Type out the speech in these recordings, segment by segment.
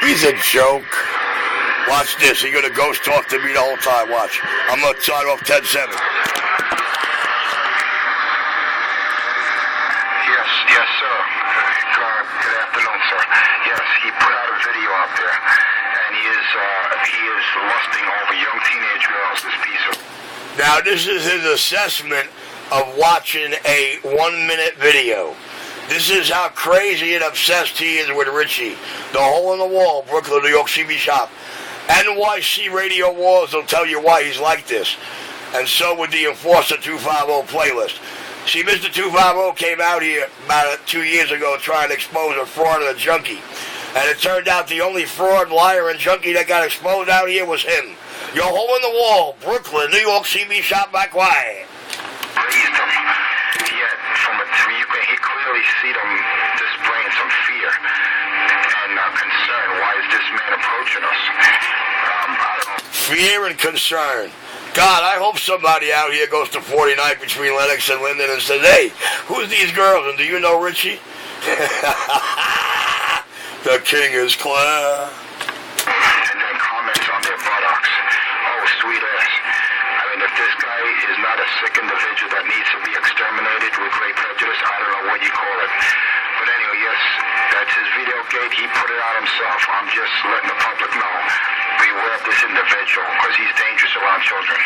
He's a joke. Watch this. He's going to ghost talk to me the whole time. Watch. I'm going to start off 10-7. Yes, sir. Good afternoon, sir. Yes, he put out a video out there, and he is lusting over young teenage girls, this piece of... Now, this is his assessment of watching a 1-minute video. This is how crazy and obsessed he is with Richie. The Hole in the Wall, Brooklyn, New York, CB Shop. NYC Radio Wars will tell you why he's like this. And so would the Enforcer 250 playlist. See, Mr. 250 came out here about 2 years ago trying to expose a fraud and a junkie. And it turned out the only fraud, liar, and junkie that got exposed out here was him. Your Hole in the Wall, Brooklyn, New York, CB Shop by quiet. Raised him. You can clearly see them displaying some fear and concern. Why is this man approaching us? I don't know. Fear and concern. God, I hope somebody out here goes to 49th between Lenox and Linden and says, hey, who's these girls? And do you know Richie? The king is clear. And then comments on their buttocks. Oh, sweet ass. I mean, if this guy is not a sick individual that needs to be exterminated with great prejudice, I don't know what you call it. But anyway, yes, that's his video gate. He put it out himself. I'm just letting the public know. Beware of this individual, because he's dangerous around children.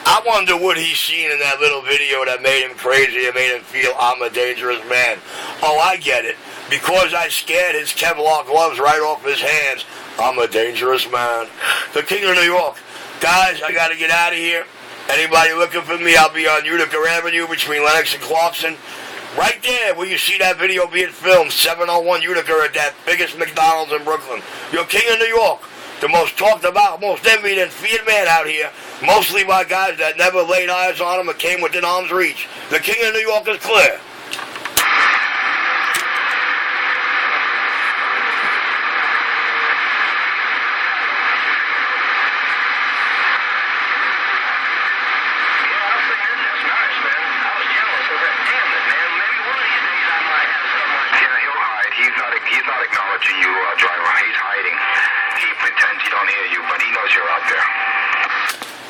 I wonder what he's seen in that little video that made him crazy and made him feel I'm a dangerous man. Oh, I get it. Because I scared his Kevlar gloves right off his hands, I'm a dangerous man. The King of New York. Guys, I got to get out of here. Anybody looking for me, I'll be on Utica Avenue between Lenox and Clarkson. Right there where you see that video being filmed, 701 Utica at that biggest McDonald's in Brooklyn. Your King of New York. The most talked about, most envied and feared man out here. Mostly by guys that never laid eyes on him or came within arm's reach. The King of New York is clear. He's not acknowledging you, driver. He's hiding. He pretends he don't hear you, but he knows you're out there.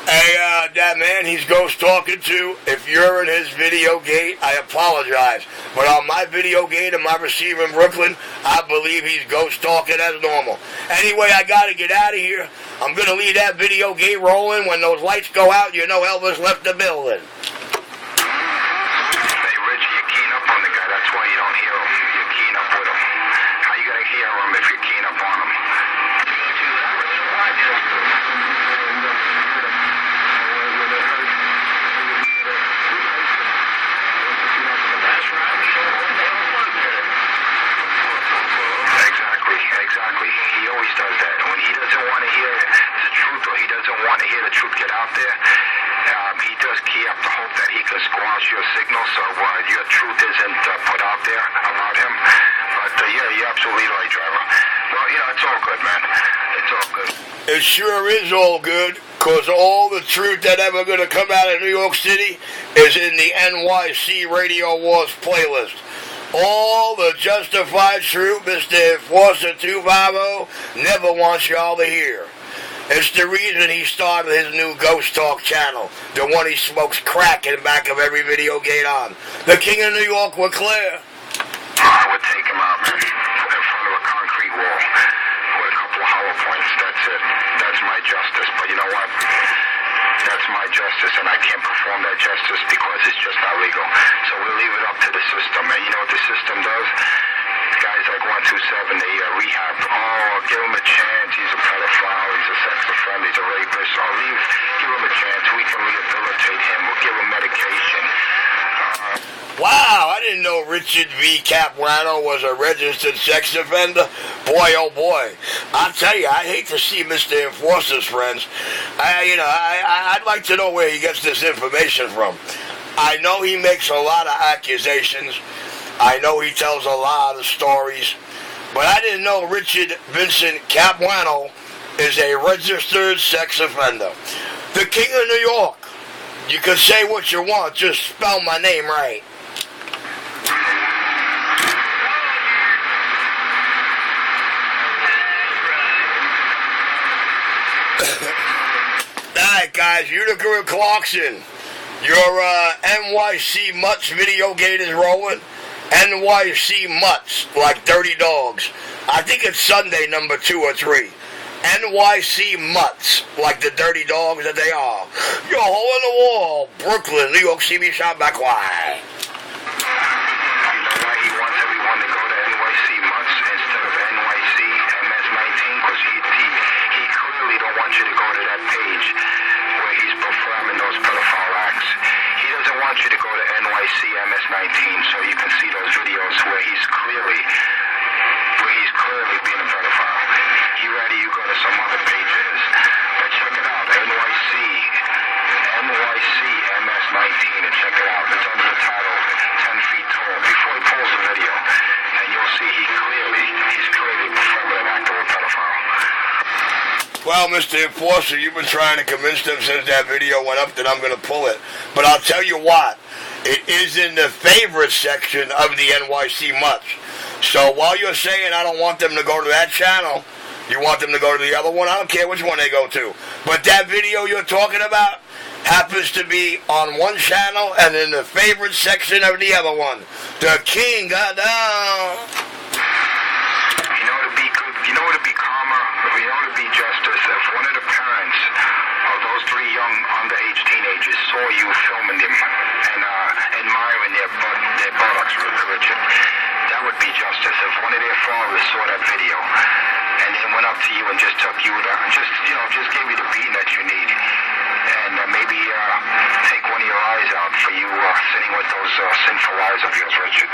Hey, that man he's ghost talking to, if you're in his video gate, I apologize. But on my video gate and my receiver in Brooklyn, I believe he's ghost talking as normal. Anyway, I gotta get out of here. I'm gonna leave that video gate rolling. When those lights go out, you know Elvis left the building. Hey, Richie, you're keen up on the guy. That's why you don't hear him. You're keen up with him. How you gonna hear him if you're keen up on him? Exactly. He always does that. When he doesn't want to hear the truth, or he doesn't want to hear the truth get out there, he does key up the hope that he can squash your signal so your truth isn't put out there about him. But yeah, you're absolutely right, driver. Well, it's all good, man. It's all good. It sure is all good, because all the truth that ever going to come out of New York City is in the NYC Radio Wars playlist. All the justified truth Mr. Enforcer 250 never wants y'all to hear. It's the reason he started his new Ghost Talk channel, the one he smokes crack in the back of every video gate on. The King of New York, we're clear. I would take him out, man, in front of a concrete wall with a couple of hollow points. That's it. That's my justice. But you know what? That's my justice, and I can't perform that justice because it's just not legal. So we'll leave it up to the system. And you know what the system does? Guys like 127, they rehab. Oh, give him a chance. He's a pedophile. He's a sex offender. He's a rapist. Give him a chance. We can rehabilitate him. We'll give him medication. Wow, I didn't know Richard V. Capuano was a registered sex offender. Boy, oh boy. I'll tell you, I hate to see Mr. Enforcer's friends. I'd like to know where he gets this information from. I know he makes a lot of accusations. I know he tells a lot of stories. But I didn't know Richard Vincent Capuano is a registered sex offender. The King of New York. You can say what you want, just spell my name right. Alright guys, Utica and Clarkson, your NYC Mutts video gate is rolling. NYC Mutts, like dirty dogs. I think it's Sunday number 2 or 3. NYC Mutts, like the dirty dogs that they are. You're a hole in the wall. Brooklyn, New York, CB shot back why? So you can see those videos where he's clearly being a pedophile. You ready? You go to some other pages. But check it out, NYC MS-19, and check it out. It's under the title 10 Feet Tall. Before he pulls the video, and you'll see he's clearly performing an act of a pedophile. Well, Mr. Enforcer, you've been trying to convince them since that video went up that I'm going to pull it. But I'll tell you what. It is in the favorite section of the NYC Mutts. So while you're saying I don't want them to go to that channel, you want them to go to the other one, I don't care which one they go to. But that video you're talking about happens to be on one channel and in the favorite section of the other one. The king got down. You know to be calmer, to be justice, if one of the parents of those 3 young underage teenagers saw you filming them and admiring their buttocks, Richard, that would be justice. If one of their fathers saw that video and then went up to you and just took you down, just gave you the beating that you need, and maybe take one of your eyes out for you sitting with those sinful eyes of yours, Richard.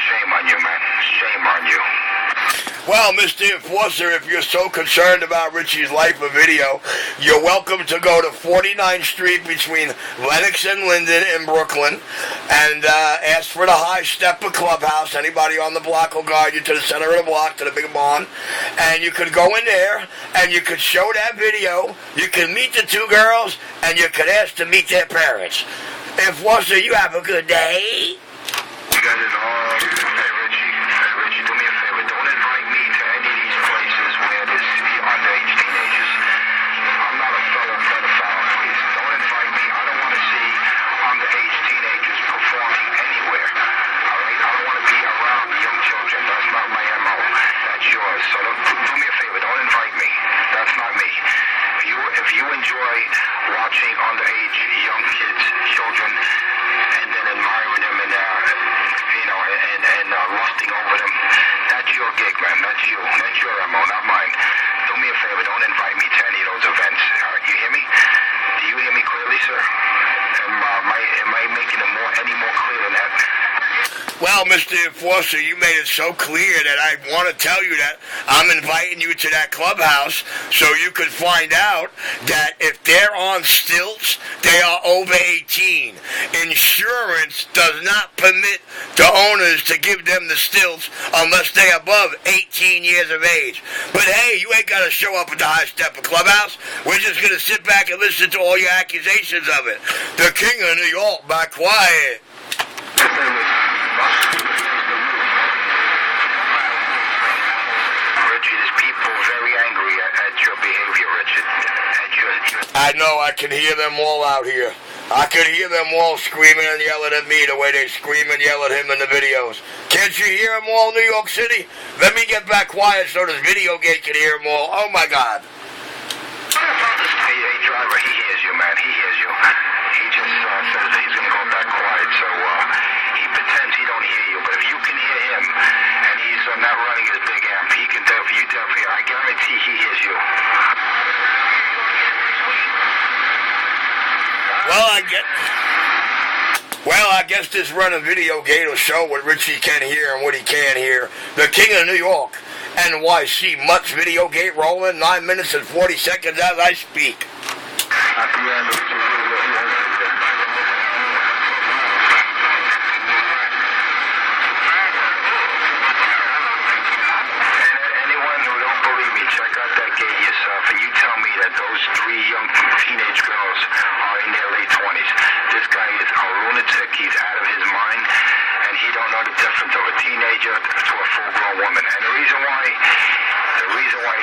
Shame on you, man. Shame on you. Well, Mr. Enforcer, if you're so concerned about Richie's life or video, you're welcome to go to 49th Street between Lenox and Linden in Brooklyn and ask for the High Stepper Clubhouse. Anybody on the block will guide you to the center of the block, to the big barn. And you could go in there and you could show that video. You can meet the 2 girls and you could ask to meet their parents. Enforcer, you have a good day. You got it all. Richie, do me a favor. Don't invite me to any of these places where there's underage teenagers. I'm not a fellow pedophile, please. Don't invite me. I don't want to see underage teenagers performing anywhere. All right? I don't want to be around young children. That's not my MO. That's yours. So do me a favor. Don't invite me. That's not me. If you enjoy watching underage young kids, children, and then admiring them and lusting over them, that's your gig, man. That's you. That's your MO, not mine. Do me a favor. Don't invite me to any of those events. All right, you hear me? Do you hear me clearly, sir? Am I making it any more clear than that? Well, Mr. Enforcer, you made it so clear that I want to tell you that I'm inviting you to that clubhouse so you could find out that if they're on stilts, they are over 18. Insurance does not permit the owners to give them the stilts unless they're above 18 years of age. But hey, you ain't got to show up at the High Stepper Clubhouse. We're just going to sit back and listen to all your accusations of it. The king of New York, back quiet. I know, I can hear them all out here. I can hear them all screaming and yelling at me the way they scream and yell at him in the videos. Can't you hear them all, New York City? Let me get back quiet so this video gate can hear them all. Oh, my God. Hey, driver, he hears you, man. He hears you. He just says that he's going to go back quiet, so he pretends he don't hear you. But if you can hear him and he's not running his big amp, he can definitely hear. I guarantee he hears you. Well, I guess this run of video gate will show what Richie can hear and what he can't hear. The king of New York, NYC Mutts video gate rolling, 9 minutes and 40 seconds as I speak. Anyone who don't believe me, check out that gate yourself, and you tell me that those 3 young teenage girls are in their late 20s. sick. He's out of his mind, and he don't know the difference of a teenager to a full-grown woman. And the reason why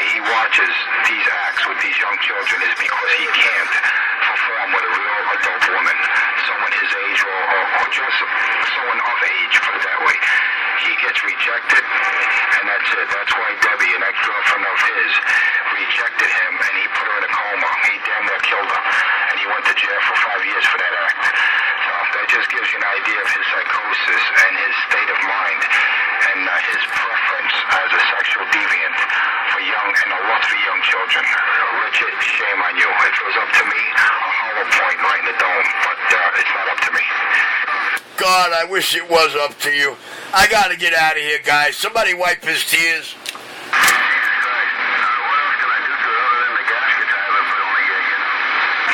he watches these acts with these young children is because he can't perform with a real adult woman, someone his age or just someone of age, put it that way. He gets rejected, and that's it. That's why Debbie, an ex-girlfriend of his, rejected him, and he put her in a coma. He damn near killed her, and he went to jail for 5 years for that act. So that just gives you an idea of his psychosis and his state of mind, and his preference as a sexual deviant for young and a lot for young children. Richard, shame on you. If it was up to me, a hollow point right in the dome, but it's not up to me. God, I wish it was up to you. I gotta get out of here, guys. Somebody wipe his tears.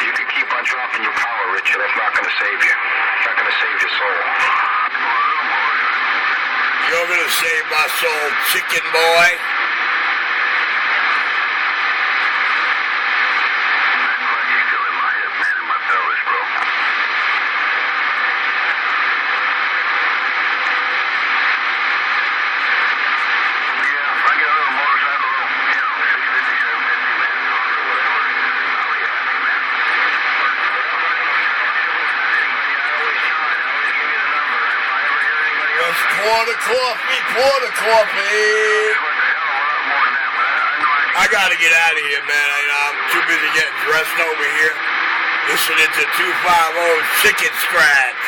You can keep on dropping your power, Richard. That's not going to save you. It's not going to save your soul. You're gonna save my soul, chicken boy. Pour the coffee. I gotta get out of here, man. I'm too busy getting dressed over here. Listening to 250 Chicken Scratch.